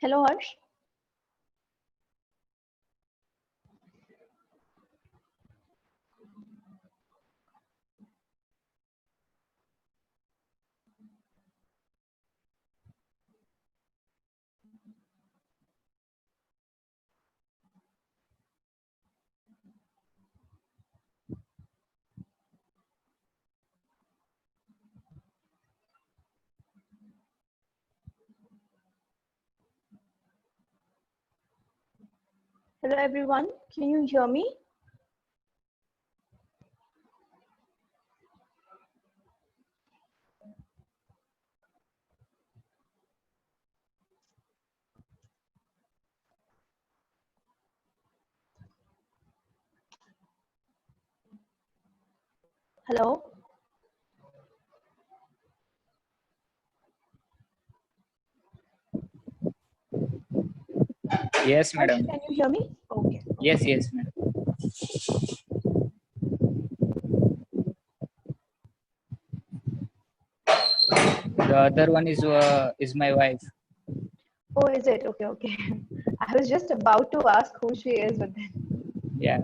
Hello, Harsh. Hello, everyone. Can you hear me? Hello. Yes, Harsh, madam. can you hear me? Okay. Yes, yes, madam. The other one is my wife. Oh, is it? Okay, okay. I was just about to ask who she is, but then. Yeah.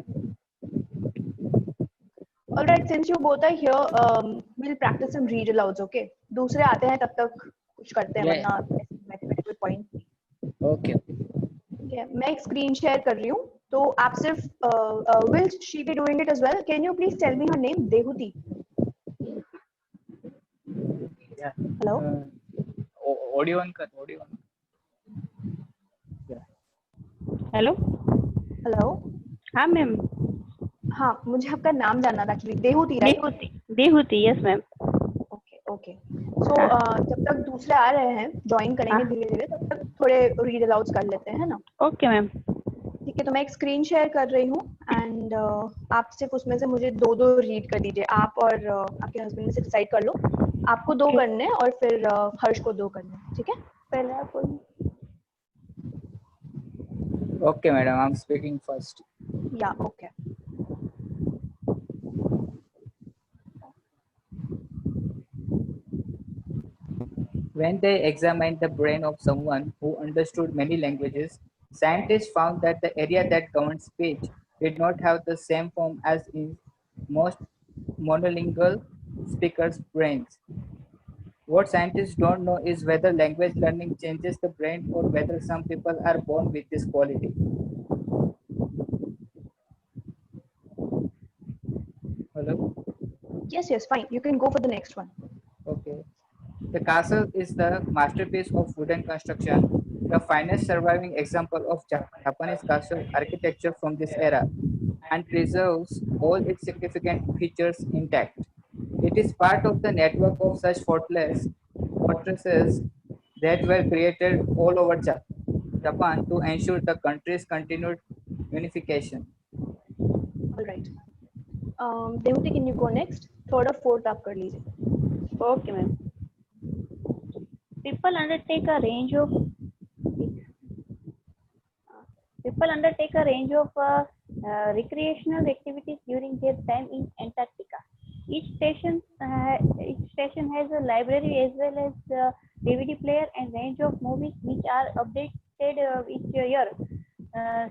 All right, since you both are here, we'll practice some read alouds, okay? दूसरे आते हैं तब तक कुछ करते हैं Yeah. वरना mathematical point. Okay. ठीक है, मैं एक स्क्रीन शेयर कर रही हूँ तो आप सिर्फ will she be doing it as well? Can you please tell me her name? Dehuti. Yeah. Hello. Audio on कर. Audio on. Yeah. Hello hello. हाँ मैम. हाँ, मुझे आपका नाम जानना था actually. Dehuti, right? Dehuti yes ma'am. Okay okay. So जब तक दूसरे आ रहे हैं ज्वाइन करेंगे धीरे धीरे, तब तक थोड़े रीड अलाउड्स कर लेते हैं ना. Okay ma'am. ठीक है, तो मैं एक स्क्रीन शेयर कर रही हूँ एंड आप सिर्फ उसमें से मुझे दो दो रीड कर दीजिए. आप और आपके हस्बैंड में से डिसाइड कर लो. आपको दो करने हैं और फिर हर्ष को दो करने हैं. ठीक है, पहले आप बोलिए. Okay, madam. I'm speaking first. या okay. When they examined the brain of someone who understood many languages, scientists found that the area that governed speech did not have the same form as in most monolingual speakers' brains. What scientists don't know is whether language learning changes the brain or whether some people are born with this quality. Hello? Yes, fine. You can go for the next one. Okay. The castle is the masterpiece of wooden construction, the finest surviving example of Japanese castle architecture from this era, and preserves all its significant features intact. It is part of the network of such fortresses that were created all over Japan to ensure the country's continued unification. All right. देहुति, can you go next? Third और fourth आप कर लीजिए. Okay ma'am. People undertake a range of recreational activities during their time in Antarctica. Each station has a library as well as a DVD player and range of movies which are updated each year.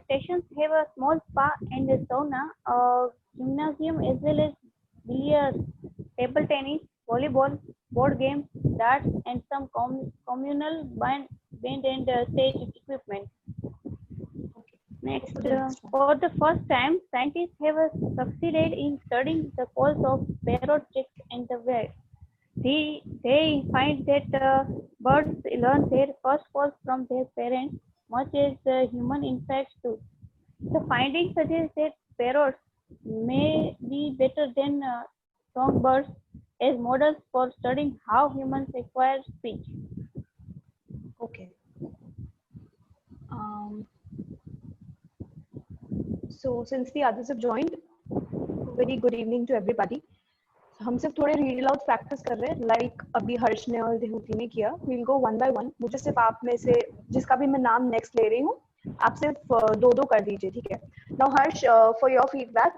Stations have a small spa and a sauna, a gymnasium as well as billiards, table tennis, volleyball, board games, darts, and some communal band and stage equipment. Next, for the first time, scientists have succeeded in studying the calls of parrot chicks and the birds. They find that birds learn their first calls from their parents, much as human insects do. The findings suggest that parrots may be better than songbirds as models for studying how humans acquire speech. Okay. So since the others have joined, very good evening to everybody. हम सिर्फ थोड़े read aloud practice कर रहे हैं, like अभी हर्ष ने और देहुति ने किया. We'll go one by one. मुझे सिर्फ आप में से जिसका भी मैं नाम नेक्स्ट ले रही हूँ, आप सिर्फ दो दो कर दीजिए. ठीक है. Now Harsh, for your feedback,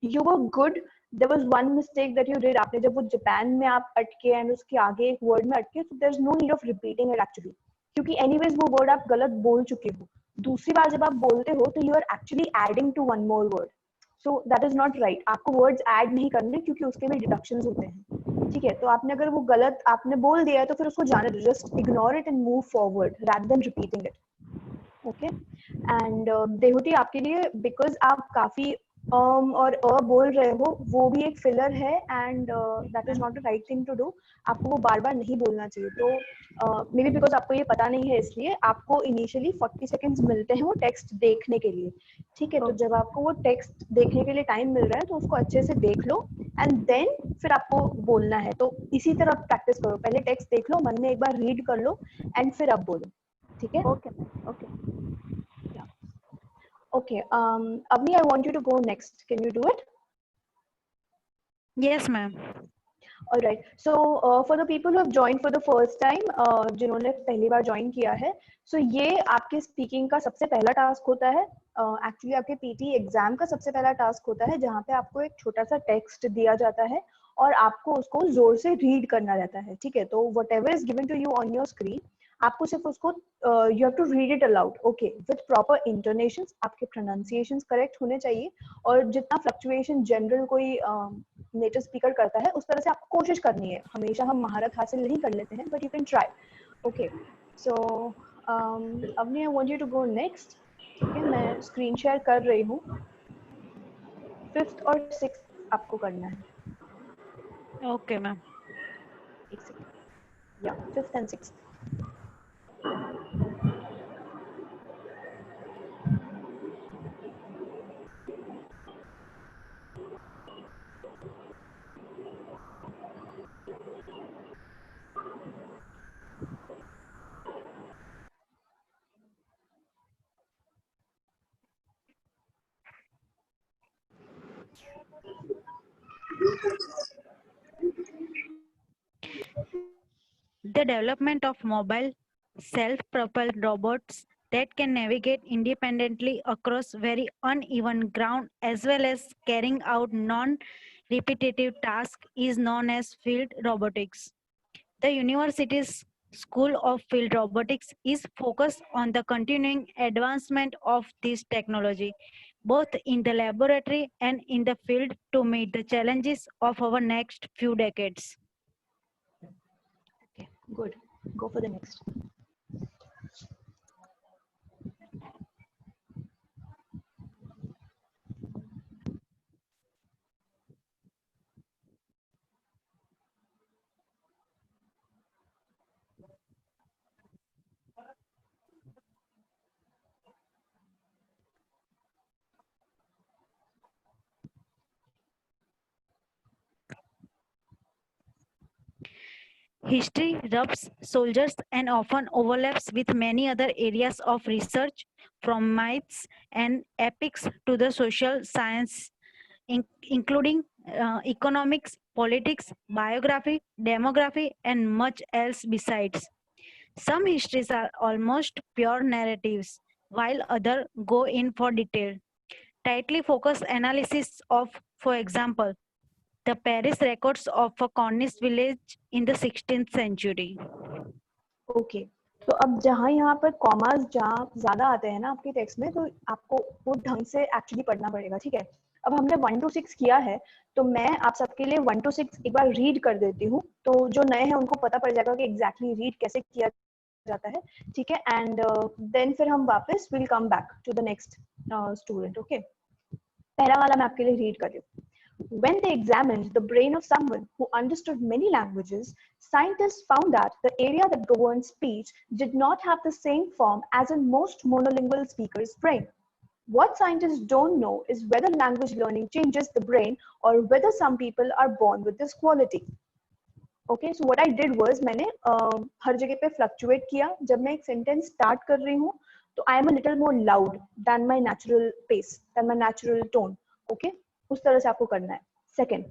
you were good. There was one mistake that you did. आपने जब वो जापान में आप अटके एंड उसके आगे एक वर्ड में अटके, so there is no need of repeating it actually. क्योंकि एनीवेज वो वर्ड आप गलत बोल चुके हो, दूसरी बार जब आप बोलते हो तो you are actually adding to one more word, so that is not right. आपको वर्ड्स ऐड नहीं करने क्योंकि उसके भी डिडक्शंस होते हैं, ठीक है। तो आपने अगर वो गलत आपने बोल दिया है तो फिर उसको जाने दो, just ignore it and move forward rather than repeating it, okay. And Dehuti आपके लिए, बिकॉज आप काफी और बोल रहे हो, वो भी एक फिलर है and that is not the right thing to do. आपको वो बार बार नहीं बोलना चाहिए। तो मे बी बिकॉज आपको ये पता नहीं है इसलिए आपको इनिशियली 40 सेकेंड्स मिलते हैं वो टेक्स्ट देखने के लिए, ठीक है। तो जब आपको वो टेक्स्ट देखने के लिए टाइम मिल रहा है तो उसको अच्छे से देख लो एंड देन फिर आपको बोलना है। तो इसी तरह प्रैक्टिस करो, पहले टेक्स्ट देख लो, मन में एक बार रीड कर लो एंड फिर आप बोलो, ठीक है। Okay, ma'am. Okay. Okay, Avni, I want you to go next. Can you do it? Yes, ma'am. All right. So, for the people who have joined for the first time, जिन्होंने पहली बार join किया है, so ये आपके speaking का सबसे पहला task होता है। एक्चुअली आपके पीटी एग्जाम का सबसे पहला टास्क होता है, जहाँ पे आपको एक छोटा सा टेक्स्ट दिया जाता है और आपको उसको जोर से रीड करना रहता है, ठीक है। तो whatever is given to you on your screen, आपको सिर्फ उसको you have to read it aloud, okay, with proper intonations, आपके प्रोनाउंसिएशंस करेक्ट होने चाहिए और जितना फ्लक्चुएशन जनरल कोई नेटिव स्पीकर करता है उस तरह से आपको कोशिश करनी है। हमेशा हम महारत हासिल नहीं कर लेते हैं, but you can try, okay. So Avni, I want you to go next, ठीक है। मैं स्क्रीन शेयर कर रही हूँ। 5th और 6th आपको करना है। Okay, ma'am. एक सेकंड, या 5th and 6th। The development of mobile, self-propelled robots that can navigate independently across very uneven ground as well as carrying out non-repetitive tasks is known as field robotics. The university's School of Field Robotics is focused on the continuing advancement of this technology, both in the laboratory and in the field, to meet the challenges of our next few decades. Okay, good. Go for the next. History rubs soldiers and often overlaps with many other areas of research, from myths and epics to the social science, including economics, politics, biography, demography, and much else besides. Some histories are almost pure narratives, while others go in for detailed, tightly focused analysis of, for example, the Paris records of a Cornish village in the 16th century. Okay, तो अब जहाँ यहाँ पर commas जहाँ ज्यादा आते हैं ना आपके टेक्स्ट में, तो आपको वो ढंग से एक्चुअली पढ़ना पड़ेगा, ठीक है। अब हमने 1 to 6 किया है, तो मैं आप सबके लिए 1 to 6 एक बार रीड कर देती हूँ, तो जो नए हैं उनको पता पड़ जाएगा कि एग्जैक्टली रीड कैसे किया जाता है, ठीक है। एंड देन फिर हम वापस will come back to the next student, okay. पहला वाला मैं आपके लिए रीड कर रही हूँ। When they examined the brain of someone who understood many languages, scientists found that the area that governed speech did not have the same form as in most monolingual speakers' brain. What scientists don't know is whether language learning changes the brain or whether some people are born with this quality. Okay, so what I did was मैंने हर जगह पे fluctuate किया। जब मैं एक sentence start कर रही हूँ, तो I am a little more loud than my natural pace, than my natural tone. Okay, उस तरह से आपको करना है। Second,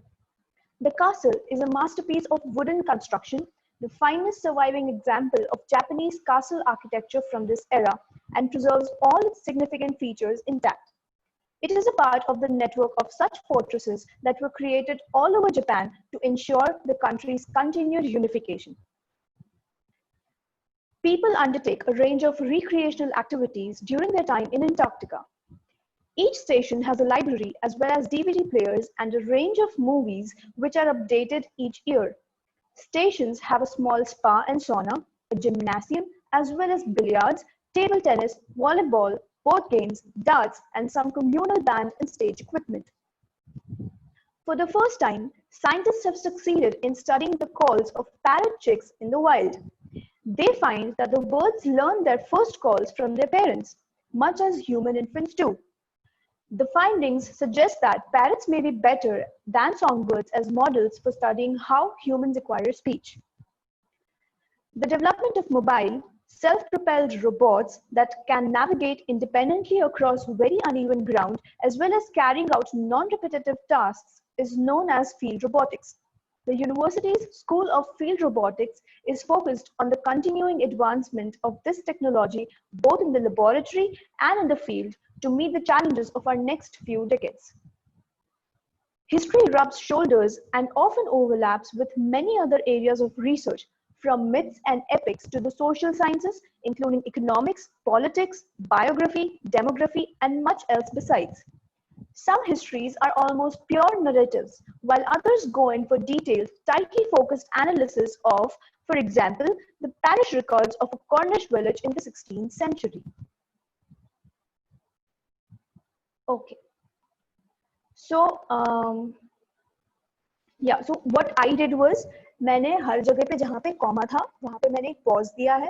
the castle is a masterpiece of wooden construction, the finest surviving example of Japanese castle architecture from this era, and preserves all its significant features intact. It is a part of the network of such fortresses that were created all over Japan to ensure the country's continued unification. People undertake a range of recreational activities during their time in Antarctica. Each station has a library as well as DVD players and a range of movies which are updated each year. Stations have a small spa and sauna, a gymnasium, as well as billiards, table tennis, volleyball, board games, darts, and some communal band and stage equipment. For the first time, scientists have succeeded in studying the calls of parrot chicks in the wild. They find that the birds learn their first calls from their parents, much as human infants do. The findings suggest that parrots may be better than songbirds as models for studying how humans acquire speech. The development of mobile, self-propelled robots that can navigate independently across very uneven ground as well as carrying out non-repetitive tasks is known as field robotics. The university's School of Field Robotics is focused on the continuing advancement of this technology both in the laboratory and in the field to meet the challenges of our next few decades. History rubs shoulders and often overlaps with many other areas of research, from myths and epics to the social sciences, including economics, politics, biography, demography, and much else besides. Some histories are almost pure narratives, while others go in for detailed, tightly focused analysis of, for example, the parish records of a Cornish village in the 16th century. Okay. So, so what I did was, मैंने हर जगह पे जहाँ पे comma था वहाँ पे मैंने एक पॉज दिया है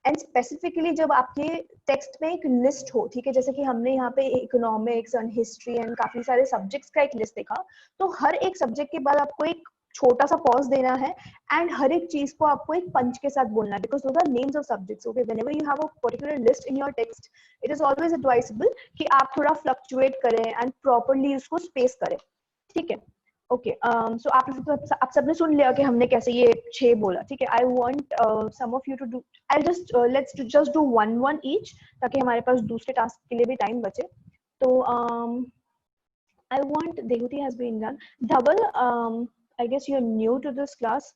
एंड स्पेसिफिकली जब आपके टेक्स्ट में एक लिस्ट हो, ठीक है, जैसे कि हमने यहाँ पे इकोनॉमिक्स एंड हिस्ट्री एंड काफी सारे सब्जेक्ट्स का एक लिस्ट देखा, तो हर एक सब्जेक्ट के बाद आपको एक छोटा सा पॉज देना है एंड हर एक चीज को आपको एक पंच के साथ बोलना है because those are names of subjects. Okay, whenever you have a particular list in your text it is always advisable कि आप थोड़ा फ्लक्चुएट करें एंड प्रॉपर्ली उसको स्पेस करें, ठीक है. ओके, सो आप सबने सुन लिया कि हमने कैसे ये 6 बोला, ठीक है. I want some of you to do, I just let's just do one each ताकि हमारे पास दूसरे टास्क के लिए भी टाइम बचे. तो I want, Dehuti has been done. Dhaval, I guess you're new to this class.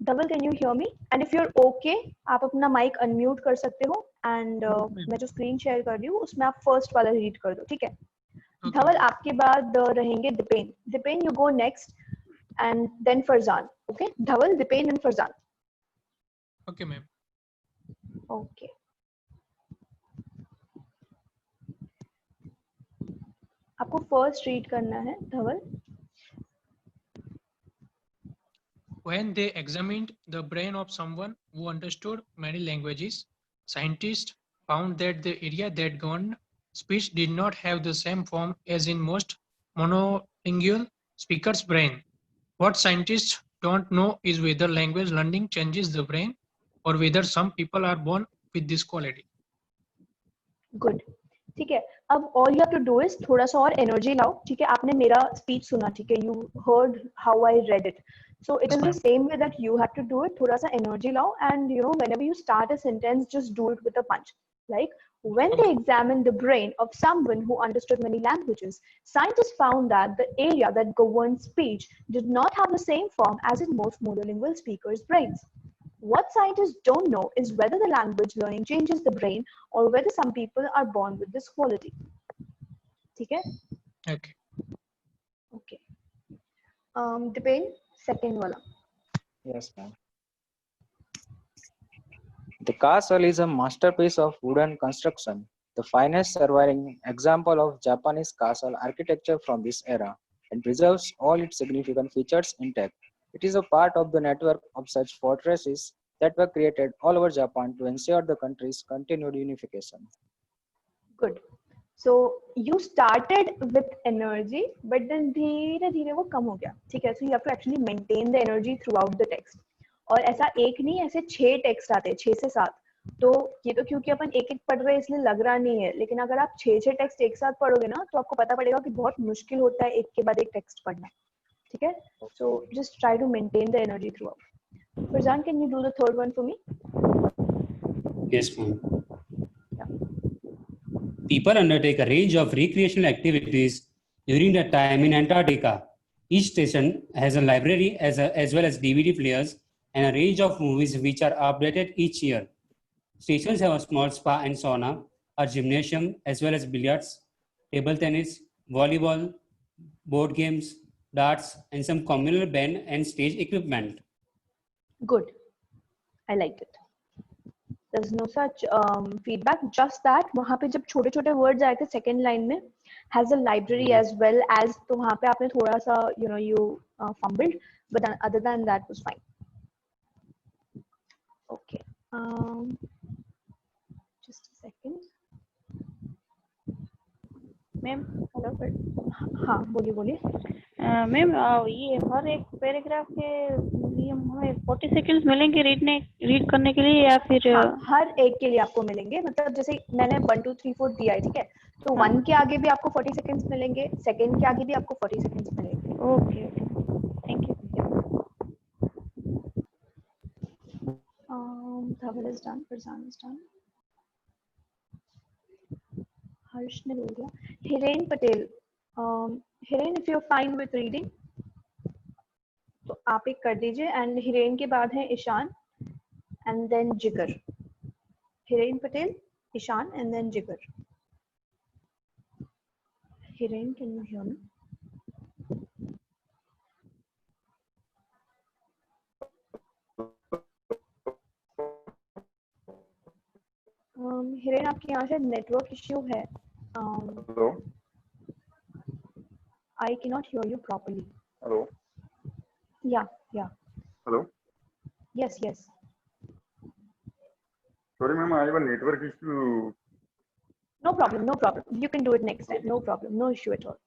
Dhaval, can you hear me? And if you're okay, आप अपना mic unmute कर सकते हो and मैं जो screen share कर रही हूँ उसमें आप first वाला read कर दो, ठीक है. धवल, आपके बाद रहेंगे Dipen. Dipen, you go next and then Farzan. Okay, Dhawal, Dipen and Farzan. Okay, ma'am. Okay. आपको first read करना है, धवल. When they examined the brain of someone who understood many languages, scientists found that the area that governed speech did not have the same form as in most monolingual speakers' brain. What scientists don't know is whether language learning changes the brain or whether some people are born with this quality. Good. ठीक है. अब all you have to do is थोड़ा सा और energy लाओ, ठीक है. आपने मेरा speech सुना, ठीक है. You heard how I read it. So it is the same way that you have to do it. थोड़ा सा energy लाओ and you know whenever you start a sentence, just do it with a punch. Like, when they examined the brain of someone who understood many languages, scientists found that the area that governed speech did not have the same form as in most monolingual speakers' brains. What scientists don't know is whether the language learning changes the brain or whether some people are born with this quality. ठीक है? Okay. Okay. Dipen, second wala. Yes, ma'am. The castle is a masterpiece of wooden construction, the finest surviving example of Japanese castle architecture from this era, and preserves all its significant features intact. It is a part of the network of such fortresses that were created all over Japan to ensure the country's continued unification. Good. So you started with energy, but then धीरे धीरे वो कम हो गया, ठीक है. So you have to actually maintain the energy throughout the text. और ऐसा एक नहीं, ऐसे 6 टेक्स्ट आते हैं, 6 से 7. तो ये तो क्योंकि अपन एक एक पढ़ रहे हैं इसलिए लग रहा नहीं है, लेकिन अगर आप 6 टेक्स्ट एक साथ पढ़ोगे ना तो आपको पता पड़ेगा कि बहुत मुश्किल होता है एक के बाद एक टेक्स्ट पढ़ना, ठीक है. So just try to maintain the energy throughout. Farzan, can you do the third one for me? Yes, ma'am. People undertake a range of recreational activities during their time in Antarctica. Each station has a library as well as DVD players and a range of movies which are updated each year. Stations have a small spa and sauna, a gymnasium, as well as billiards, table tennis, volleyball, board games, darts, and some communal band and stage equipment. Good. I liked it. There's no such feedback. Just that वहाँ पे जब छोटे-छोटे words आए थे second line में has a library as well as, तो वहाँ पे आपने थोड़ा सा you fumbled, but then, other than that was fine. Okay. Just a second. Ma'am hello हाँ बोलिए मैम ये हर एक पैराग्राफ के लिए हमें 40 सेकंड्स मिलेंगे रीड करने के लिए या फिर हाँ, हर एक के लिए आपको मिलेंगे, मतलब जैसे मैंने 1 2 3 4 दिया है, ठीक है, तो 1 के आगे भी आपको 40 सेकंड्स मिलेंगे, सेकंड के आगे भी आपको 40 सेकंड्स मिलेंगे. Okay thank you. Dhaval is done, Farzan is done. हर्ष ने बोल दिया. Hiren Patel, Hiren if you're fine with reading, तो आप एक कर दीजिए, एंड हिरेन के बाद है ईशान एंड देन जिगर. हिरेन पटेल, ईशान एंड देन जिगर. Hiren, can you hear me? Hiren, आपके यहाँ से नेटवर्क इश्यू है. Hello. I cannot hear you properly. Hello. Yeah. Hello. Yes. Sorry, ma'am. I have a network issue. No problem. You can do it next time. No problem. No issue at all.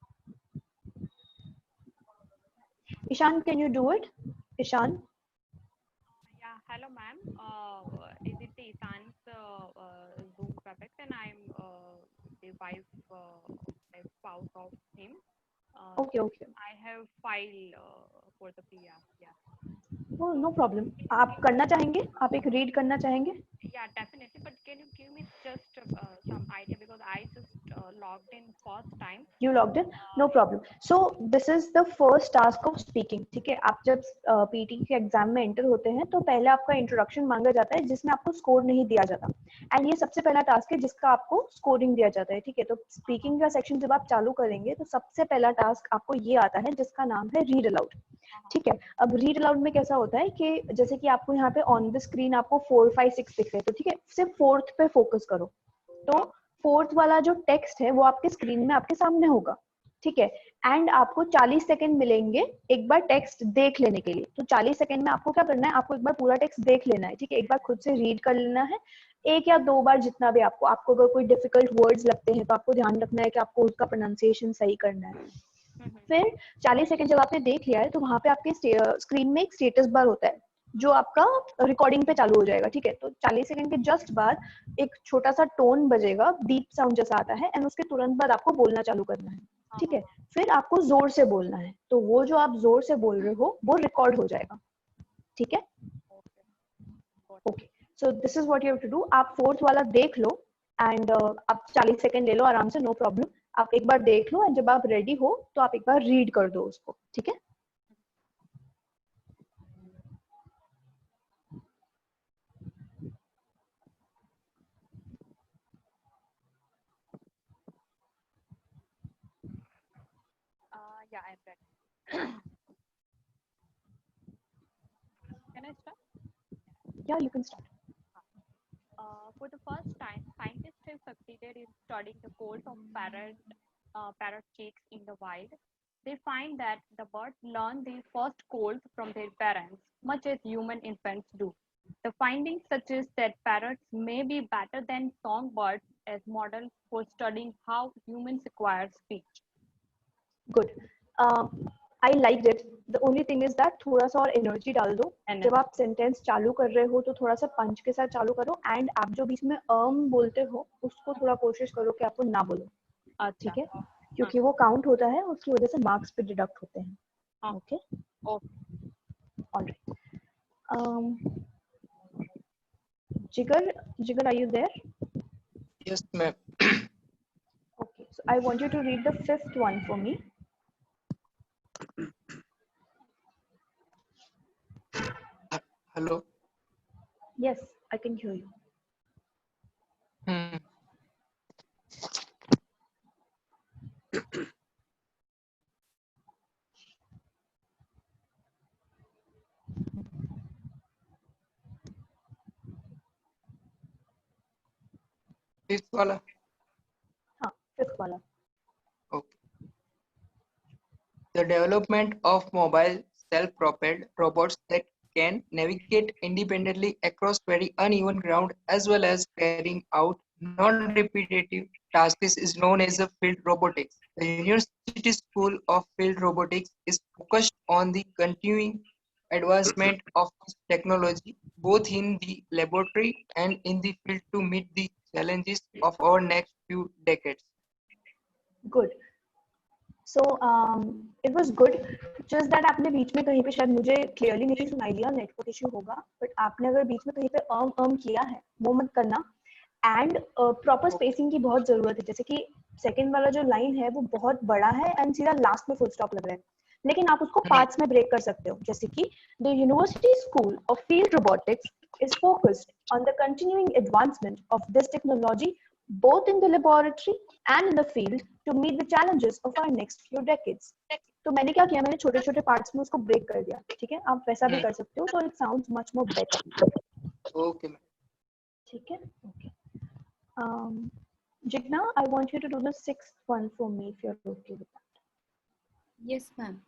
Ishan, can you do it? Ishan? Yeah, hello ma'am. Is it the Ishan's Zoom Webex, and I'm the spouse of him. Okay. I have filed for the PR. Yeah. Oh, no problem. आप करना चाहेंगे? आप एक read करना चाहेंगे? Yeah, definitely. But can you give me just some idea, because I just logged in first time. You logged in? No problem. So this is the first task of speaking. ठीक है, आप जब PT के exam में enter होते हैं तो पहले आपका इंट्रोडक्शन मांगा जाता है जिसमें आपको स्कोर नहीं दिया जाता, एंड ये सबसे पहला टास्क है जिसका आपको स्कोरिंग दिया जाता है. ठीक है, तो स्पीकिंग का सेक्शन जब आप चालू करेंगे तो सबसे पहला टास्क आपको ये आता है जिसका नाम है रीड अलाउड. ठीक है, अब रीड अलाउड में कैसा होता है कि जैसे कि आपको यहाँ पे ऑन द स्क्रीन आपको 4 5 6 दिख रहे हैं, तो ठीक है, सिर्फ फोर्थ पे फोकस करो. तो फोर्थ वाला जो टेक्स्ट है वो आपके स्क्रीन में आपके सामने होगा. ठीक है, एंड आपको 40 सेकंड मिलेंगे एक बार टेक्स्ट देख लेने के लिए. तो 40 सेकंड में आपको क्या करना है, आपको एक बार पूरा टेक्स्ट देख लेना है. ठीक है, एक बार खुद से रीड कर लेना है, एक या दो बार जितना भी आपको अगर कोई डिफिकल्ट वर्ड्स लगते हैं तो आपको ध्यान रखना है कि आपको उसका प्रोनाउंसिएशन सही करना है. फिर 40 सेकंड जब आपने देख लिया है तो वहां पे आपके स्क्रीन में एक स्टेटस बार होता है जो आपका रिकॉर्डिंग पे चालू हो जाएगा. ठीक है, तो 40 सेकंड के जस्ट बाद एक छोटा सा टोन बजेगा, बीप साउंड जैसा आता है, एंड उसके तुरंत बाद आपको बोलना चालू करना है. ठीक है, फिर आपको जोर से बोलना है, तो वो जो आप जोर से बोल रहे हो वो रिकॉर्ड हो जाएगा. ठीक है, okay. So this is what you have to do. आप फोर्थ वाला देख लो एंड आप 40 सेकंड ले लो आराम से, नो प्रॉब्लम. आप एक बार देख लो एंड जब आप रेडी हो तो आप एक बार रीड कर दो उसको. ठीक है, Yeah, I'm ready. Can I start? या you can start. For the first time, scientists have succeeded in studying the calls of parrot chicks in the wild. They find that the birds learn their first calls from their parents, much as human infants do. The findings suggest that parrots may be better than songbirds as models for studying how humans acquire speech. Good. I like it. The only thing is that थोड़ा सा और energy डाल दो. जब आप sentence चालू कर रहे हो तो थोड़ा सा पंच के साथ चालू करो, एंड आप जो बीच में बोलते हो उसको थोड़ा कोशिश करो कि आपको ना बोलो. ठीक है, क्योंकि वो काउंट होता है, उसकी वजह से मार्क्स पे डिडक्ट होते हैं. Okay, alright. Jigar, are you there? Yes, ma'am. Okay, so I want you to read the fifth one for me. Hello. Yes, I can hear you. Fifth वाला. हाँ, fifth वाला. Okay. The development of mobile self-propelled robots that can navigate independently across very uneven ground as well as carrying out non-repetitive tasks is known as a field robotics. The University School of Field Robotics is focused on the continuing advancement of this technology both in the laboratory and in the field to meet the challenges of our next few decades. Good. So it was good. Just that आपने बीच में कहीं पे शायद मुझे clearly नहीं सुनाई दिया, network issue होगा. But आपने अगर बीच में कहीं पे किया है, वो मत करना. And proper spacing की बहुत जरूरत है. जैसे कि second वाला जो line है वो बहुत बड़ा है and सीधा last में full stop लग रहा है. लेकिन आप उसको parts में break कर सकते हो. जैसे कि the University School of Field Robotics is focused on the continuing advancement of this technology both in the laboratory and in the field to meet the challenges of our next few decades. तो मैंने क्या किया, मैंने छोटे छोटे parts में उसको break कर दिया. ठीक है, आप वैसा भी कर सकते हो, so it sounds much more better. Okay, ma'am. ठीक है, okay. Jigna, I want you to do the sixth one for me if you're okay with that. Yes, ma'am.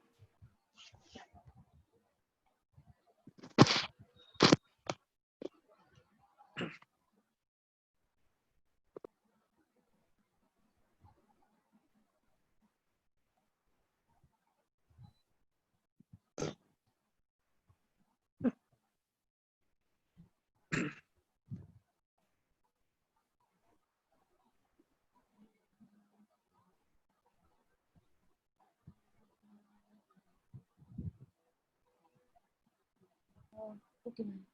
Okay, ma'am.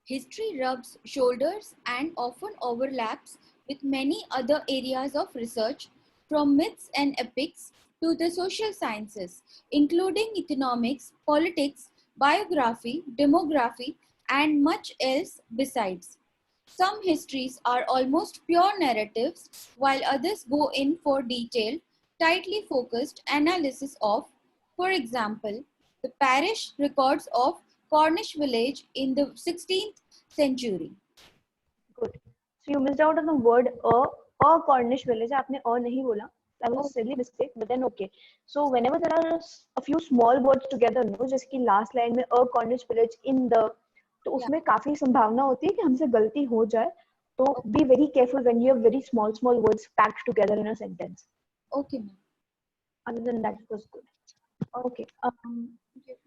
History rubs shoulders and often overlaps with many other areas of research, from myths and epics to the social sciences, including economics, politics, biography, demography, and much else besides. Some histories are almost pure narratives, while others go in for detailed, tightly focused analysis of, for example, the parish records of Cornish village in the 16th century. Good. So you missed out on the word a Cornish village. आपने नहीं बोला. That was a silly mistake, but then okay. So whenever there are a few small words together, no, जैसे कि last line में a Cornish village in the, तो उसमें काफी संभावना होती है कि हमसे गलती हो जाए. तो be very careful when you have very small words packed together in a sentence. Okay, ma'am. Other than that, it was good. Okay.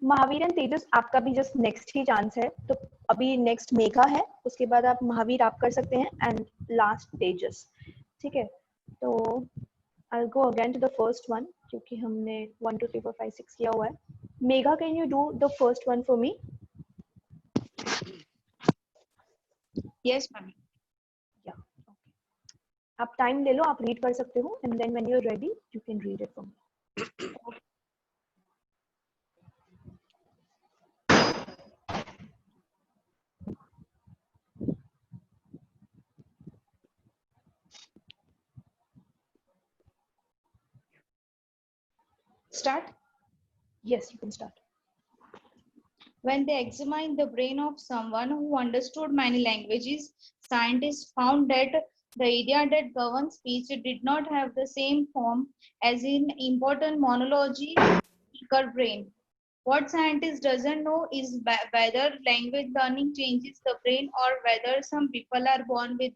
Mahavir and Tejas, आपका भी जस्ट नेक्स्ट ही चांस है. तो अभी नेक्स्ट मेघा है, उसके बाद आप महावीर आप कर सकते हैं एंड लास्ट तेजस. ठीक है, तो I will go again to the first one क्योंकि हमने 1 2 3 4 5 6 किया हुआ है. Megha, can you do the first one for me? Yes, ma'am. या ओके, आप टाइम ले लो, आप रीड कर सकते हो and then when you are ready you can read it for me. Start. Yes, you can start. When they examined the brain of someone who understood many languages, scientists found that the area that governs speech did not have the same form as in important monology speaker brain. What scientist doesn't know is whether language learning changes the brain or whether some people are born with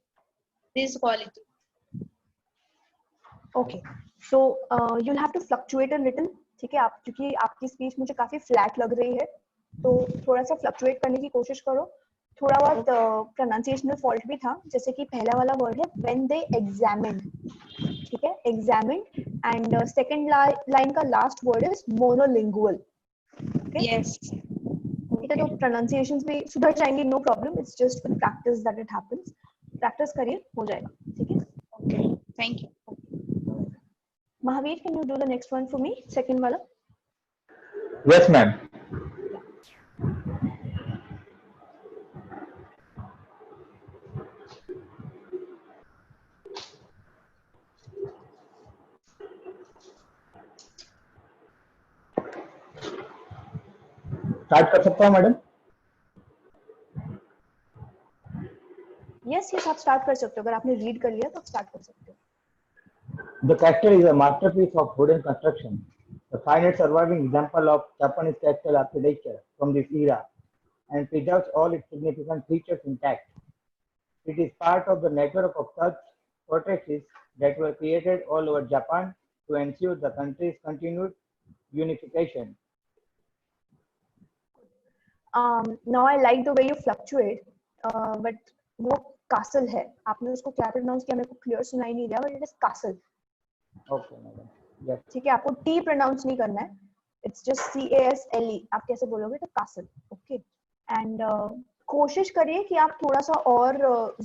this quality. Okay, so you'll have to fluctuate a little. ठीक है, आप क्योंकि आपकी speech मुझे काफी flat लग रही है, तो थोड़ा सा फ्लक्चुएट करने की कोशिश करो. थोड़ा बहुत प्रोनाउंसिएशनल फॉल्ट भी था, जैसे कि पहला वाला वर्ड है व्हेन दे एग्जामिन्ड. ठीक है, एग्जामिन्ड, एंड सेकंड लाइन का last word is monolingual. Yes. ठीक है, तो प्रोनाउंसिएशंस भी सुधर जाएंगे, no problem. It's just with practice that it happens. Practice करिए, हो जाएगा. ठीक है, Okay. Thank you. Mahavir, can you do the next one for me? Second wala. Yes, ma'am. Start कर सकता हूँ मैडम? यस यस, आप स्टार्ट कर सकते हो। अगर आपने रीड कर लिया तो आप स्टार्ट कर सकते हो। The castle is a masterpiece of wooden construction, the finest surviving example of Japanese castle architecture from this era, and preserves all its significant features intact. It is part of the network of such fortresses that were created all over Japan to ensure the country's continued unification. Now I like the way you fluctuate, but वो castle है, आपने उसको क्या pronounce किया मेरे को clear सुनाई नहीं दिया, but it is castle. Okay, madam. Yes. ठीक है, आपको T pronounce नहीं करना है, it's just CASLE. आप कैसे बोलोगे तो castle, okay? And कोशिश करिए कि आप थोड़ा सा और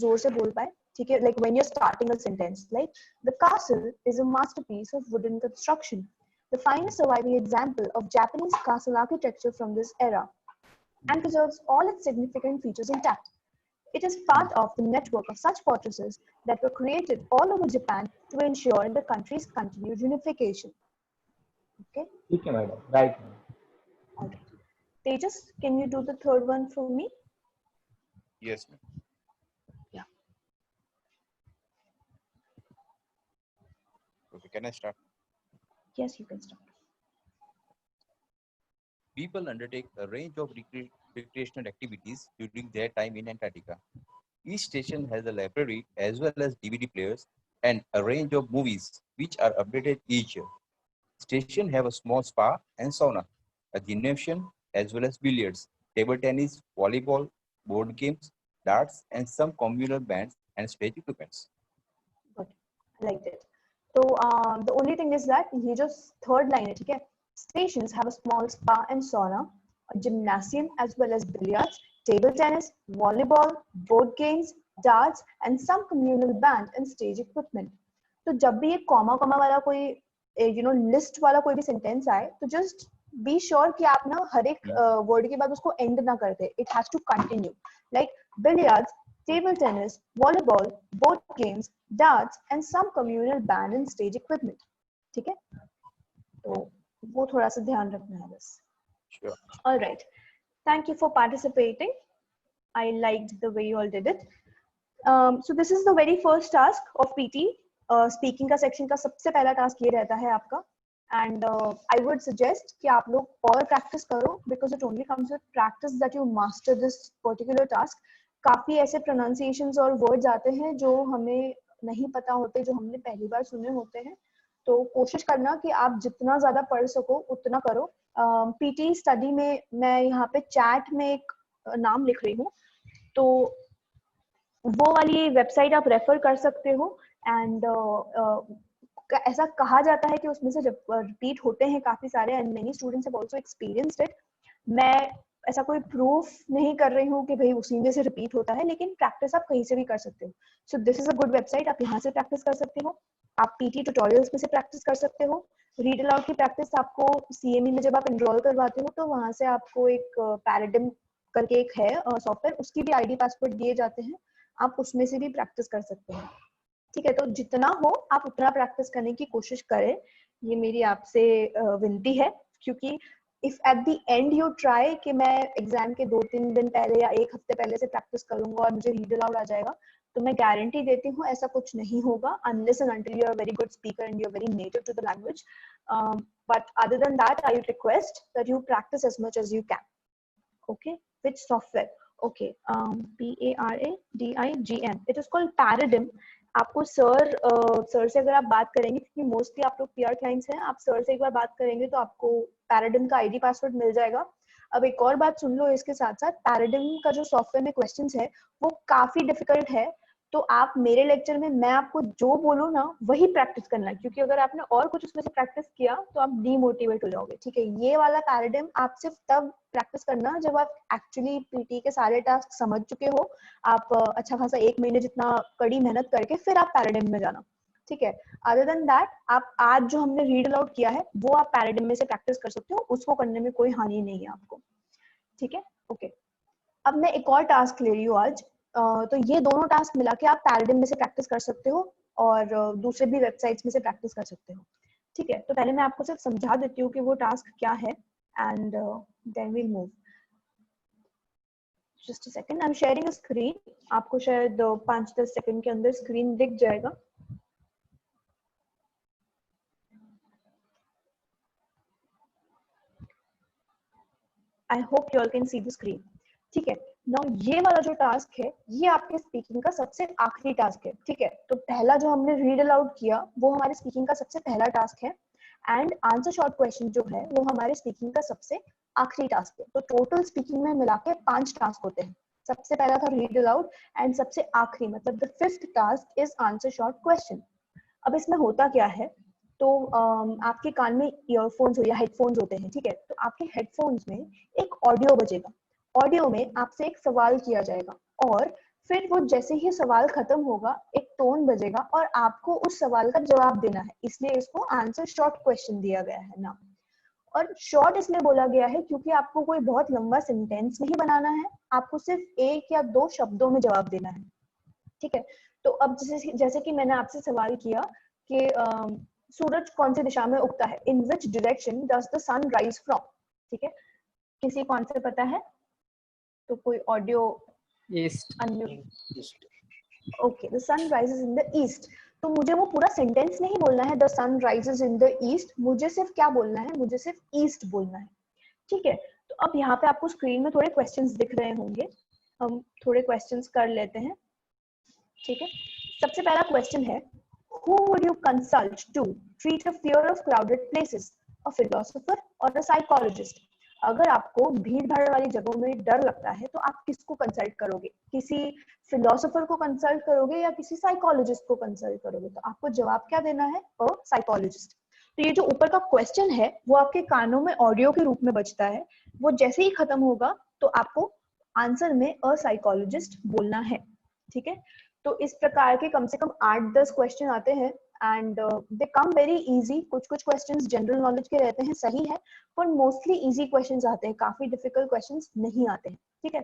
जोर से बोल पाए, ठीक है? Like when you're starting a sentence, like the castle is a masterpiece of wooden construction, the finest surviving example of Japanese castle architecture from this era, and preserves all its significant features intact. It is part of the network of such fortresses that were created all over Japan to ensure the country's continued unification. Okay? Okay, madam. Right. All right. Tejas, can you do the third one for me? Yes, ma'am. Yeah. Okay, can I start? Yes, you can start. People undertake a range of recreational activities during their time in Antarctica. Each station has a library as well as DVD players and a range of movies which are updated each year. Stations have a small spa and sauna, a gymnasium as well as billiards, table tennis, volleyball, board games, darts, and some communal bands and stage equipments. Good. I liked it. So the only thing is that ये जो third line है, ठीक है? Stations have a small spa and sauna, a gymnasium as well as billiards, table tennis, volleyball, board games, darts, and some communal band and stage equipment. तो जब भी ये comma comma वाला कोई लिस्ट वाला कोई भी सेंटेंस आए तो जस्ट बी श्योर कि आप ना हर एक वर्ड के बाद उसको एंड ना कर दे. It has to continue, like billiards, table tennis, volleyball, board games, darts, and some communal band and stage equipment. ठीक है? तो वो थोड़ा सा ध्यान रखना है बस. Sure. All right. Thank you for participating. I liked the way you all did it. So this is the very first task of PT. Speaking का section का सबसे पहला task ये रहता है आपका. And I would suggest कि आप लोग और practice करो because it only comes with practice that you master this particular task. काफी ऐसे pronunciations और words आते हैं जो हमें नहीं पता होते, जो हमने पहली बार सुने होते हैं. तो कोशिश करना कि आप जितना ज्यादा पढ़ सको उतना करो. पीटी स्टडी में मैं यहाँ पे चैट में एक नाम लिख रही हूँ, तो वो वाली वेबसाइट आप रेफर कर सकते हो. एंड ऐसा कहा जाता है कि उसमें से रिपीट होते हैं काफी सारे, and many students have also experienced it. मैं ऐसा कोई प्रूफ नहीं कर रही हूँ कि भाई उसी में से रिपीट होता है, लेकिन प्रैक्टिस आप कहीं से भी कर सकते हो. सो this is a good website, आप यहाँ से प्रैक्टिस कर सकते हो. आप पीटी ट्यूटोरियल्स में से प्रैक्टिस कर सकते हो. रीड अलाउड की प्रैक्टिस आपको सीएमई में जब आप एनरोल करवाते हो तो वहां से आपको एक पैराडिम करके एक है सॉफ्टवेयर, उसकी भी आईडी पासवर्ड दिए जाते हैं, आप उसमें से भी प्रैक्टिस कर सकते हैं. ठीक है? तो जितना हो आप उतना प्रैक्टिस करने की कोशिश करें, ये मेरी आपसे विनती है. क्योंकि if at the end you try कि मैं एग्जाम के 2-3 दिन पहले या एक हफ्ते पहले से प्रैक्टिस करूंगा और मुझे रीड अलाउड आ जाएगा, तो मैं गारंटी देती हूँ ऐसा कुछ नहीं होगा, unless and until you are a very good speaker and you are very native to the language. But other than that, I would request that you practice as much as you can. Okay? Which software? Okay. PARADIGM. It is called Paradigm. आपको sir से अगर आप बात करेंगे, क्योंकि mostly आप लोग PR clients हैं, आप सर से एक बार बात करेंगे तो आपको पैराडिम का आईडी पासवर्ड मिल जाएगा. अब एक और बात सुन लो इसके साथ साथ, पैराडिम का जो सॉफ्टवेयर में क्वेश्चंस है वो काफी डिफिकल्ट है. तो आप मेरे लेक्चर में मैं आपको जो बोलूँ ना वही प्रैक्टिस करना है, क्योंकि अगर आपने और कुछ उसमें से प्रैक्टिस किया तो आप डीमोटिवेट हो जाओगे. ठीक है? ये वाला पैराडिम आप सिर्फ तब प्रैक्टिस करना जब आप एक्चुअली पीटी के सारे टास्क समझ चुके हो, आप अच्छा खासा 1 महीने जितना कड़ी मेहनत करके फिर आप पैराडिम में जाना. ठीक है? अदर देन दैट, आप आज जो हमने रीड अलाउड किया है वो आप पैराडिम में से प्रैक्टिस कर सकते हो, उसको करने में कोई हानि नहीं है आपको. ठीक है? ओके. अब मैं एक और टास्क ले रही हूँ आज. तो ये दोनों टास्क मिला के आप पैराडिम में से प्रैक्टिस कर सकते हो और दूसरे भी वेबसाइट्स में से प्रैक्टिस कर सकते हो. ठीक है? तो पहले मैं आपको सिर्फ समझा देती हूँ कि वो टास्क क्या है, and then we'll move. Just a second, I am sharing a screen. आपको शायद 5-10 सेकंड के अंदर स्क्रीन दिख जाएगा. I hope you all can see the screen. ठीक है. नाउ ये वाला जो टास्क है ये आपके स्पीकिंग का सबसे आखिरी टास्क है. ठीक है. तो पहला जो हमने रीड अलाउड किया वो हमारे स्पीकिंग का सबसे पहला टास्क है, एंड आंसर शॉर्ट क्वेश्चन जो है वो हमारे स्पीकिंग का सबसे आखिरी टास्क है. तो टोटल स्पीकिंग में मिला के 5 टास्क होते हैं. सबसे पहला था रीड अलाउड, एंड सबसे आखिरी मतलब the 5th task is answer short question. अब इसमें होता क्या है, तो आपके कान में ईयरफोन्स हो या हेडफोन्स होते हैं. ठीक है. तो आपके हेडफोन्स में एक ऑडियो बजेगा. ऑडियो में आपसे एक सवाल किया जाएगा, और फिर वो जैसे ही सवाल खत्म होगा एक टोन बजेगा और आपको उस सवाल का जवाब देना है. इसलिए इसको आंसर शॉर्ट क्वेश्चन दिया गया है ना. और शॉर्ट इसलिए बोला गया है क्योंकि आपको कोई बहुत लंबा सेंटेंस नहीं बनाना है, आपको सिर्फ 1 या 2 शब्दों में जवाब देना है. ठीक है. तो अब जैसे कि मैंने आपसे सवाल किया कि सूरज कौन सी दिशा में उगता है, in which direction does the sun rise from. ठीक है. किसी को आंसर पता है तो कोई audio east. Okay, the sun rises in the east. तो मुझे वो पूरा सेंटेंस नहीं बोलना है the sun rises in the east, मुझे सिर्फ क्या बोलना है, मुझे सिर्फ ईस्ट बोलना है. ठीक है. तो अब यहाँ पे आपको स्क्रीन में थोड़े क्वेश्चंस दिख रहे होंगे, हम थोड़े क्वेश्चंस कर लेते हैं. ठीक है. सबसे पहला क्वेश्चन है, who would you consult to treat a fear of crowded places, a philosopher or a psychologist? अगर आपको भीड़ भाड़ वाली जगहों में डर लगता है तो आप किसको कंसल्ट करोगे, किसी फिलोसोफर को कंसल्ट करोगे या किसी साइकोलॉजिस्ट को कंसल्ट करोगे? तो आपको जवाब क्या देना है, अ साइकोलॉजिस्ट. तो ये जो ऊपर का क्वेश्चन है वो आपके कानों में ऑडियो के रूप में बजता है, वो जैसे ही खत्म होगा तो आपको आंसर में अ साइकोलॉजिस्ट बोलना है. ठीक है. तो इस प्रकार के कम से कम 8-10 क्वेश्चन आते हैं, and they come very easy. कुछ क्वेश्चंस जनरल नॉलेज के रहते हैं, सही है, पर मोस्टली इजी क्वेश्चंस आते हैं, काफी डिफिकल्ट क्वेश्चंस नहीं आते हैं. ठीक है.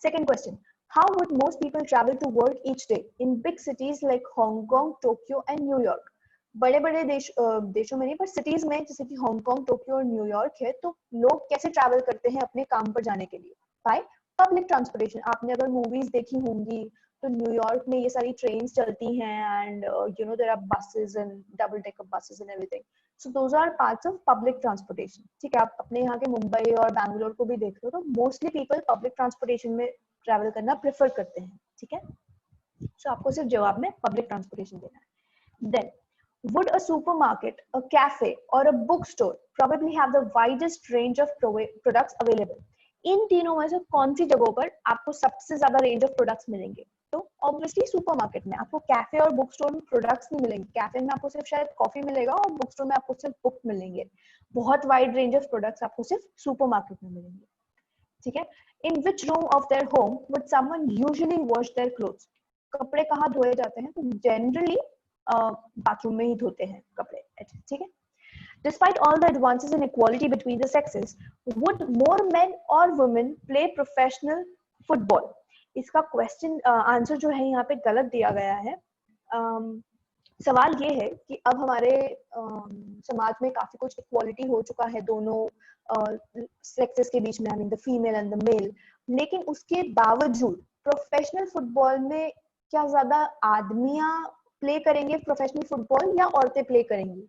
Second question, how would most people travel to work each day in big cities like Hong Kong, Tokyo and New York? बड़े बड़े देशों में नहीं पर सिटीज में, जैसे कि हांगकांग, टोक्यो और न्यूयॉर्क है, तो लोग कैसे ट्रैवल करते हैं अपने काम पर जाने के लिए? By public transportation. आपने अगर मूवीज देखी होंगी तो न्यूयॉर्क में ये सारी ट्रेन्स चलती हैं, and you know there are buses and double decker buses and everything. So those are parts of public transportation. ठीक है. आप अपने यहाँ के मुंबई और बैंगलोर को भी देख लो तो मोस्टली पीपल पब्लिक ट्रांसपोर्टेशन में ट्रैवल करना प्रेफर करते हैं. ठीक है. सो आपको सिर्फ जवाब में पब्लिक ट्रांसपोर्टेशन देना है. Then, would a supermarket, a cafe or a bookstore probably have the widest range of products available? इन तीनों में से कौन सी जगहों पर आपको सबसे ज्यादा रेंज ऑफ प्रोडक्ट्स मिलेंगे? तो ऑब्वियसली सुपरमार्केट में. आपको कैफे और बुक स्टोर में प्रोडक्ट्स नहीं मिलेंगे. कैफे में आपको सिर्फ शायद कॉफी मिलेगा और बुक स्टोर में आपको सिर्फ बुक मिलेंगे. बहुत वाइड रेंज ऑफ प्रोडक्ट्स आपको सिर्फ सुपरमार्केट में मिलेंगे. ठीक है. In which room of their home would someone usually wash their clothes? कपड़े कहाँ धोए जाते हैं? तो जनरली बाथरूम में ही धोते हैं कपड़े. ठीक है. Despite all the advances in equality between the sexes, would more men or women play professional football? इसका क्वेश्चन आंसर जो है यहाँ पे गलत दिया गया है. सवाल ये है कि अब हमारे समाज में काफी कुछ इक्वालिटी हो चुका है दोनों सेक्सेस के बीच में, I mean the female and the male, लेकिन उसके बावजूद प्रोफेशनल फुटबॉल में क्या ज्यादा आदमियां प्ले करेंगे प्रोफेशनल फुटबॉल या औरतें प्ले करेंगी?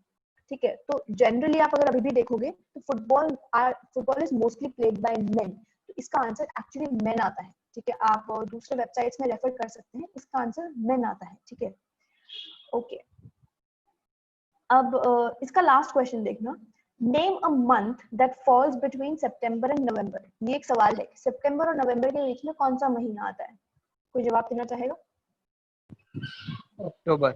ठीक है. तो जनरली आप अगर अभी भी देखोगे तो football is mostly played by main. तो इसका आंसर एक्चुअली मेन आता है. ठीक है. आप दूसरे वेबसाइट्स में रेफर कर सकते हैं, इसका आंसर मेन आता है. ठीक है. ओके. अब इसका लास्ट क्वेश्चन देखना, name a month that falls between September and November. ये एक सवाल है, सितंबर और नवंबर के बीच में कौन सा महीना आता है? कोई जवाब देना चाहेगा? अक्टूबर.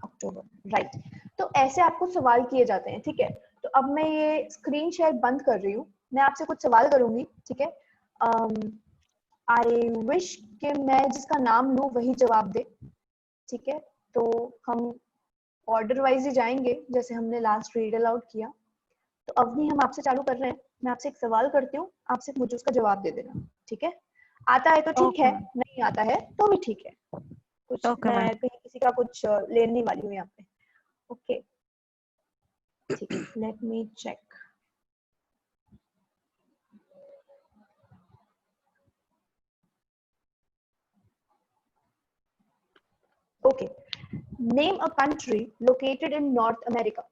अक्टूबर, राइट. तो ऐसे आपको सवाल किए जाते हैं. ठीक है. तो अब मैं ये स्क्रीन शेयर बंद कर रही हूँ, मैं आपसे कुछ सवाल करूंगी. ठीक है. आई विश कि मैं जिसका नाम लूँ वही जवाब दे. ठीक है. तो हम ऑर्डर वाइज ही जाएंगे जैसे हमने लास्ट रीड अलाउड किया. तो अवनी, हम आपसे चालू कर रहे हैं. मैं आपसे एक सवाल करती हूँ, आप सिर्फ मुझे उसका जवाब दे देना. ठीक है. आता है तो ठीक है, नहीं आता है तो भी ठीक है. कुछ मैं कहीं किसी का कुछ लेने वाली हूँ यहाँ पे. ओके. ठीक है. Let me check. Okay. Name a country located in North America.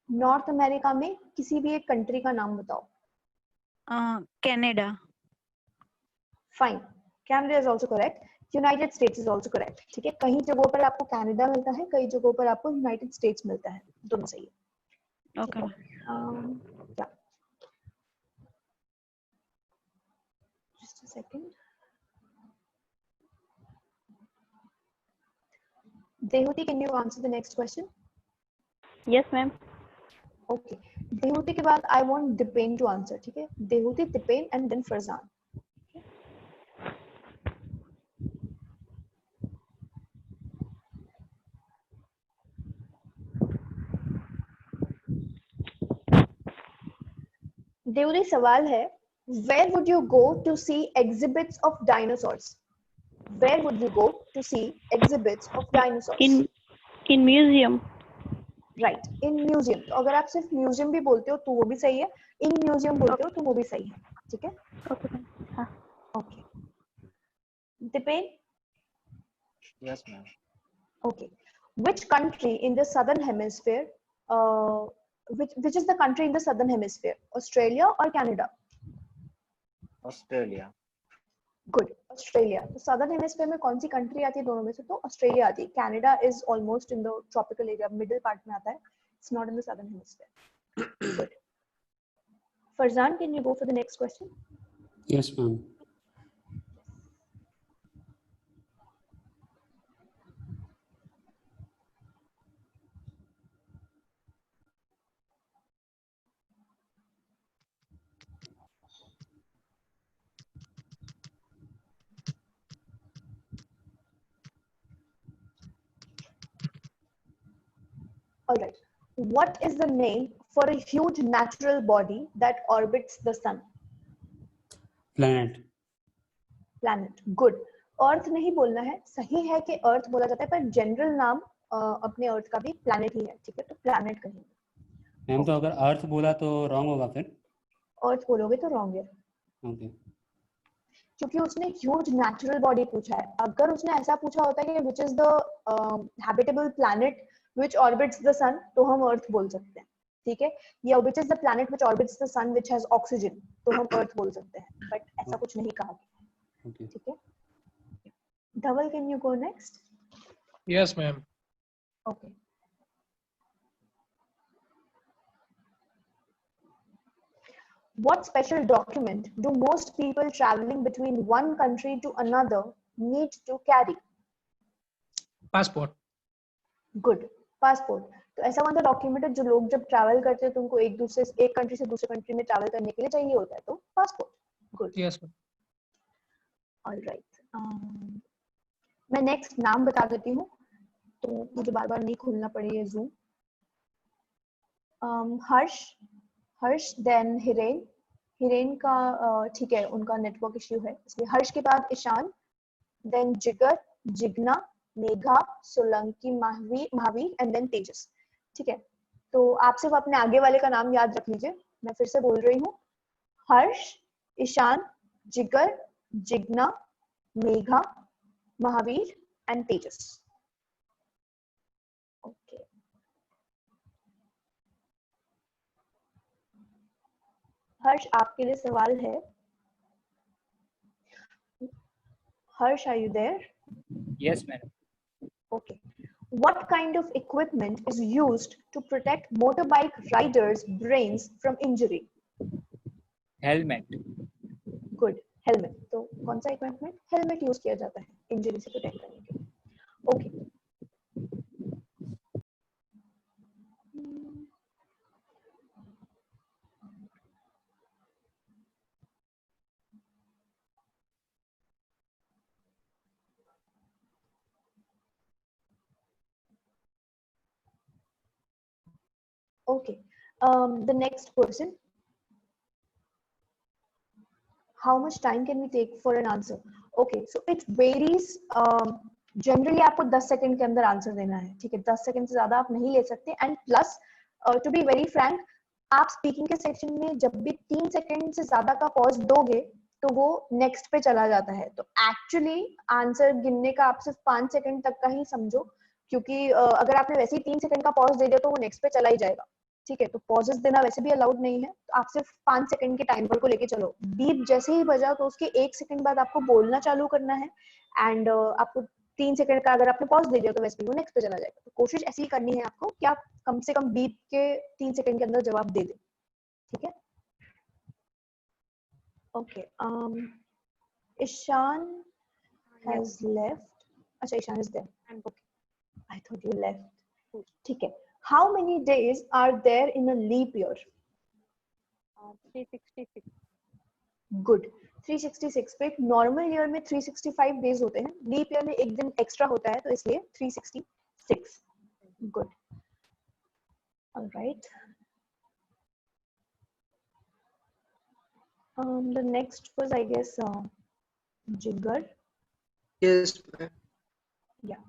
North America में किसी भी एक कंट्री का नाम बताओ. Canada. Fine. Canada is also correct. United States is also correct. ठीक है, कहीं जगहों पर आपको कनाडा मिलता है, कई जगहों पर आपको यूनाइटेड स्टेट्स मिलता है, दोनों सही है. Okay. Yeah. Just a second. Dehuti, can you answer the next question? Yes, ma'am. Okay. Dehuti के बाद I want Dipen to answer. ठीक है, Dehuti, Dipen and then Farzan. Deori सवाल है, where would you go to see exhibits of dinosaurs? Where would you go to see exhibits of dinosaurs? In museum. Right, in museum. तो अगर आप सिर्फ museum भी बोलते हो तो वो भी सही है, इन म्यूजियम बोलते हो तो वो भी सही है. ठीक है. Okay. हाँ. Okay. Dipen? Yes, ma'am. Okay. Which country in the southern hemisphere? Which is the country in the southern hemisphere? Australia or Canada? Australia. Good. Australia. तो southern hemisphere में कौन सी country आती है दोनों में से? तो Australia आती है. Canada is almost in the tropical area, middle part में आता है. It's not in the southern hemisphere. Good. Farzan, can you go for the next question? Yes, ma'am. All right. What is the name for a huge natural body that orbits the sun? Planet. Planet. Good. अर्थ नहीं बोलना है, सही है कि अर्थ बोला जाता है, पर जनरल नाम अपने अर्थ का भी प्लैनेट ही है. ठीक है, तो प्लैनेट कहेंगे. मैम तो अगर अर्थ बोला तो रॉन्ग होगा फिर. अर्थ बोलोगे तो रॉन्ग है. ओके. क्योंकि उसने ह्यूज नेचुरल बॉडी पूछा है. अगर उसने ऐसा पूछा होता है कि which is the habitable planet which orbits the sun, तो हम अर्थ बोल सकते हैं. ठीक है, या which is the planet which orbits the sun which has oxygen, तो हम अर्थ बोल सकते हैं. बट ऐसा कुछ नहीं कहा. ठीक है. Dhaval, can you go next? Yes, ma'am. Okay. What special document do most people traveling between one country to another need to carry? Passport. Good. Passport. तो ऐसा कौन सा डॉक्यूमेंट है जो लोग जब ट्रैवल करते हैं तो उनको एक कंट्री से दूसरे कंट्री में ट्रैवल करने के लिए चाहिए होता है? तो passport. Good. Yes, ma'am. Alright. मैं नेक्स्ट नाम बता देती हूँ तो मुझे बार बार नहीं खोलना पड़े ये जूम. हर्ष देन हिरेन का ठीक है, उनका नेटवर्क इश्यू है इसलिए हर्ष के बाद ईशान, देन जिगर, जिग्ना, मेघा, सोलंकी, महावीर एंड देन तेजस. ठीक है, तो आप सिर्फ अपने आगे वाले का नाम याद रख लीजिए. मैं फिर से बोल रही हूँ, हर्ष, ईशान, जिगर, जिग्ना, मेघा, महावीर एंड तेजस. ओके. हर्ष, आपके लिए सवाल है. हर्ष, are you there? Yes, madam. Okay. What kind of equipment is used to protect motorbike riders' brains from injury? Helmet. Good. Helmet. तो कौन सा equipment? Helmet यूज किया जाता है इंजरी से प्रोटेक्ट करने के लिए. Okay. Okay. The next person. How much time can we take for an answer? Okay, so it varies. Generally आपको 10 सेकंड के अंदर आंसर देना है. ठीक है, 10 सेकंड से ज्यादा आप नहीं ले सकते. And plus to be very Frank, आप स्पीकिंग के सेक्शन में जब भी 3 सेकंड से ज्यादा का पॉज दोगे तो वो नेक्स्ट पे चला जाता है। तो एक्चुअली आंसर गिनने का आप सिर्फ 5 सेकंड तक का ही समझो, क्योंकि अगर आपने वैसे ही 3 सेकंड का पॉज दे दिया तो वो नेक्स्ट पे चला ही जाएगा। ठीक है, तो पॉजेस देना वैसे भी अलाउड नहीं है, तो आप सिर्फ 5 सेकंड के टाइमर को लेके चलो। बीप जैसे ही बजा तो उसके 1 सेकंड बाद आपको बोलना चालू करना है, एंड आपको 3 सेकंड का अगर आपने पॉज दे दिया तो वैसे भी वो नेक्स्ट पे चला जाएगा। तो कोशिश ऐसी ही करनी है आपको कि आप कम से कम बीप के 3 सेकंड के अंदर जवाब दे दें। ठीक है, ओके। Ishan has left. अच्छा, Ishan is there. Okay. I thought you left. ठीक है, how many days are there in a leap year? 366. Good. 366। तो एक नॉर्मल ईयर में 365 डेज होते हैं, लीप ईयर में एक दिन एक्स्ट्रा होता है, तो इसलिए 366। Good, alright. The next was, I guess, Jigar. Yes, ma'am. Yeah.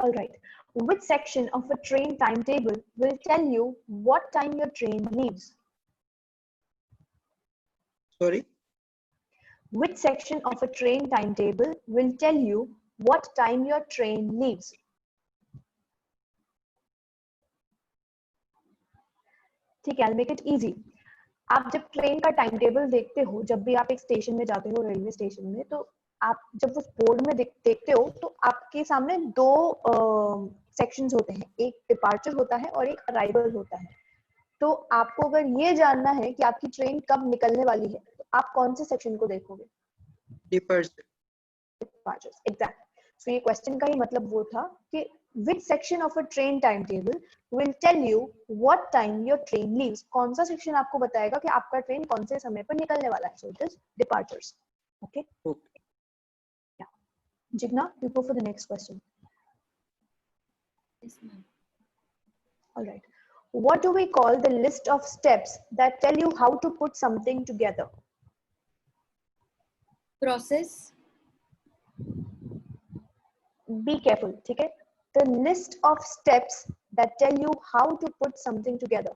All right. Which section of a train timetable will tell you what time your train leaves? Sorry. Which section of a train timetable will tell you what time your train leaves? ठीक है, I'll make it easy. आप जब train का time table देखते हो, जब भी आप एक स्टेशन में जाते हो, रेलवे स्टेशन में, तो आप जब उस बोर्ड में देखते हो तो आपके सामने दो सेक्शंस होते हैं, एक डिपार्चर होता है और एक अराइवल होता है। तो आपको अगर ये जानना है कि आपकी ट्रेन कब निकलने वाली है, तो आप कौन से सेक्शन को देखोगे? Departures, exact. सो ये क्वेश्चन का ही मतलब वो था कि which section of a train timetable will tell you what time your train leaves? कौन सा सेक्शन आपको बताएगा कि आपका ट्रेन कौन से समय पर निकलने वाला है? So it is departures. Okay. Okay. Yeah. Jigna, you go for the next question. Yes, ma'am. All right. What do we call the list of steps that tell you how to put something together? Process. Be careful, ठीक है? The list of steps that tell you how to put something together.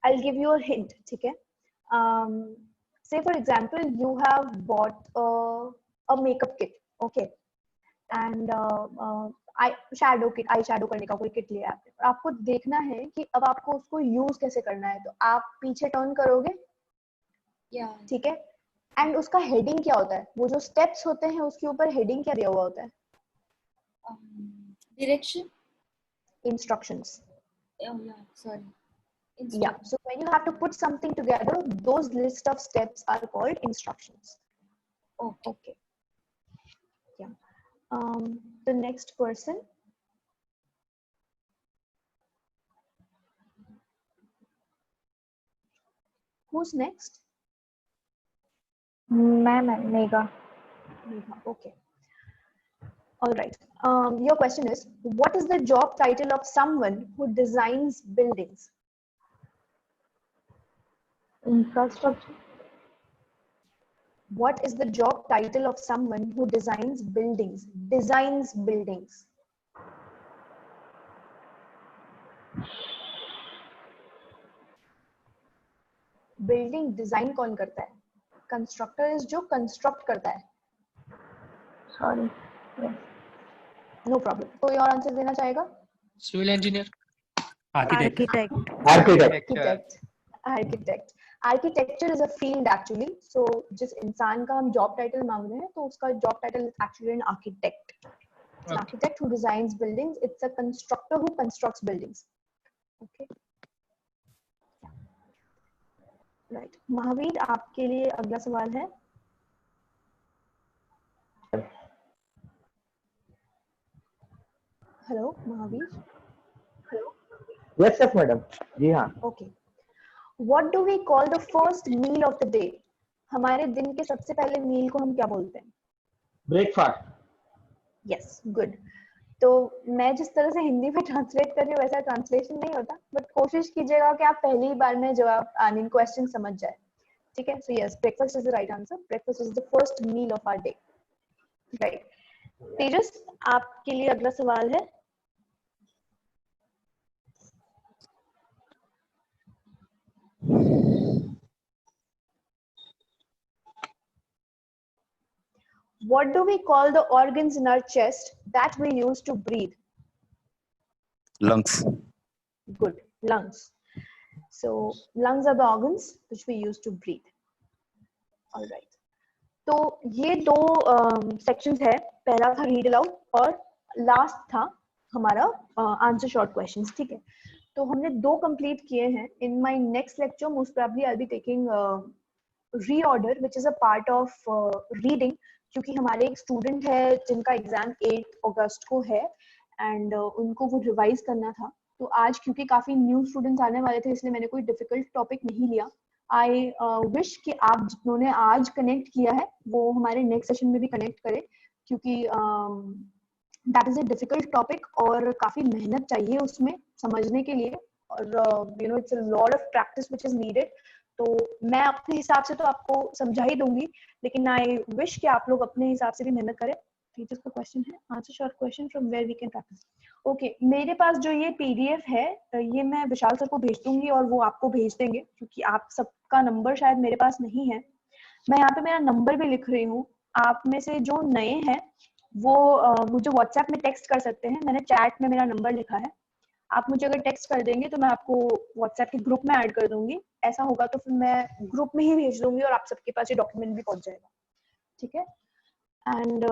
I'll give you a hint, ठीक है? Say for example, you have bought a makeup kit, okay? And eye shadow करने का कोई kit लिया आपने। आपको देखना है कि अब आपको उसको use कैसे करना है, तो आप पीछे turn करोगे, Yeah. ठीक है? And उसका heading क्या होता है? वो जो steps होते हैं उसके ऊपर heading क्या दिया हुआ होता है? Direction. Instructions. Oh yeah, sorry. Yeah, so when you have to put something together, those list of steps are called instructions. Oh, okay. Yeah. The next person. Who's next? Ma'am, Megha. Megha, okay. All right. Your question is, what is the job title of someone who designs buildings? Infrastructure. What is the job title of someone who designs buildings? Designs buildings. Building design कौन करता है? Constructor is जो construct करता है. Sorry. Yes. No problem. कोई और answer देना चाहेगा? Civil engineer. Architect. Architect. Architecture is a field actually. So जिस इंसान का हम job title मांग रहे हैं, तो उसका job title is actually an architect. An architect who designs buildings. It's a constructor who constructs buildings. Okay. Right. Mahavir, आपके लिए अगला सवाल है. Hello, Mahavir. Yes, yes, madam. जी हाँ. Okay. What do we call the first meal of the day? हमारे दिन के सबसे पहले मील को हम क्या बोलते हैं? Breakfast. Yes, good. तो मैं जिस तरह से हिंदी में ट्रांसलेट कर रही हूँ वैसा ट्रांसलेशन नहीं होता, बट कोशिश कीजिएगा कि आप पहली बार में जवाब आई क्वेश्चन समझ जाए. ठीक है? So yes, breakfast is the right answer. Breakfast is the first meal of our day. Right. तेजस, आपके लिए अगला सवाल है. What do we call the organs in our chest that we use to breathe? Lungs. Good, lungs. So lungs are the organs which we use to breathe. All right. तो ये दो sections है, पहला था रीड अलाउड और last था हमारा answer short questions, ठीक है. तो हमने दो कंप्लीट किए हैं. In my next lecture most probably I will be taking reorder which is a part of reading, क्योंकि हमारे एक स्टूडेंट है जिनका एग्जाम 8 अगस्त को है एंड उनको वो रिवाइज करना था. तो आज क्योंकि काफी न्यू स्टूडेंट्स आने वाले थे इसलिए मैंने कोई डिफिकल्ट टॉपिक नहीं लिया. आई विश कि आप जिन्होंने आज कनेक्ट किया है वो हमारे नेक्स्ट सेशन में भी कनेक्ट करें, क्योंकि that is a difficult topic और काफी मेहनत चाहिए उसमें समझने के लिए, और you know it's a lot of practice which is needed. तो मैं अपने हिसाब से तो आपको समझा ही दूंगी, लेकिन आई विश कि आप लोग अपने हिसाब से भी मेहनत करें. टीचर्स का क्वेश्चन है, answer short question from where we can practice. Okay, मेरे पास जो ये पीडीएफ है ये मैं विशाल सर को भेज दूंगी और वो आपको भेज देंगे, क्योंकि आप सबका नंबर शायद मेरे पास नहीं है. मैं यहाँ पे मेरा नंबर भी लिख रही हूँ. आप में से जो नए हैं वो मुझे व्हाट्सएप में टेक्स्ट कर सकते हैं. मैंने चैट में मेरा नंबर लिखा है. आप मुझे अगर टेक्स्ट कर देंगे तो मैं आपको व्हाट्सएप के ग्रुप में ऐड कर दूंगी. ऐसा होगा तो फिर मैं ग्रुप में ही भेज दूंगी और आप सबके पास ये डॉक्यूमेंट भी पहुंच जाएगा, ठीक है. एंड